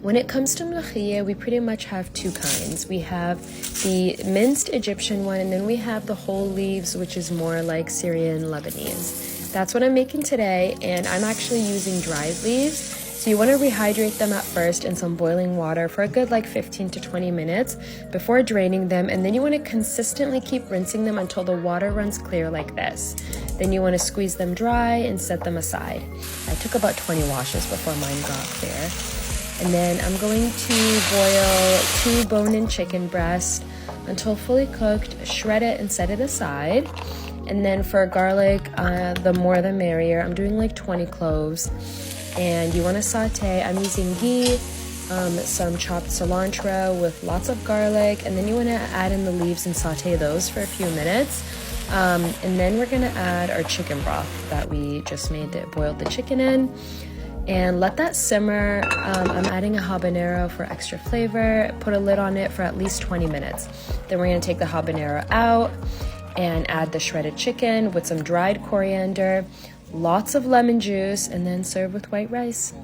When it comes to molokhia, we pretty much have two kinds. We have the minced Egyptian one, and then we have the whole leaves, which is more like Syrian Lebanese. That's what I'm making today, and I'm actually using dried leaves. So you want to rehydrate them at first in some boiling water for a good like 15 to 20 minutes before draining them, and then you want to consistently keep rinsing them until the water runs clear like this. Then you want to squeeze them dry and set them aside. I took about 20 washes before mine got clear. And then I'm going to boil 2 bone-in chicken breasts until fully cooked, shred it and set it aside. And then for garlic, the more the merrier. I'm doing like 20 cloves. And you want to saute. I'm using ghee, some chopped cilantro with lots of garlic, and then you want to add in the leaves and saute those for a few minutes. And then we're going to add our chicken broth that we just boiled the chicken in. And let that simmer. I'm adding a habanero for extra flavor. Put a lid on it for at least 20 minutes. Then we're gonna take the habanero out and add the shredded chicken with some dried coriander, lots of lemon juice, and then serve with white rice.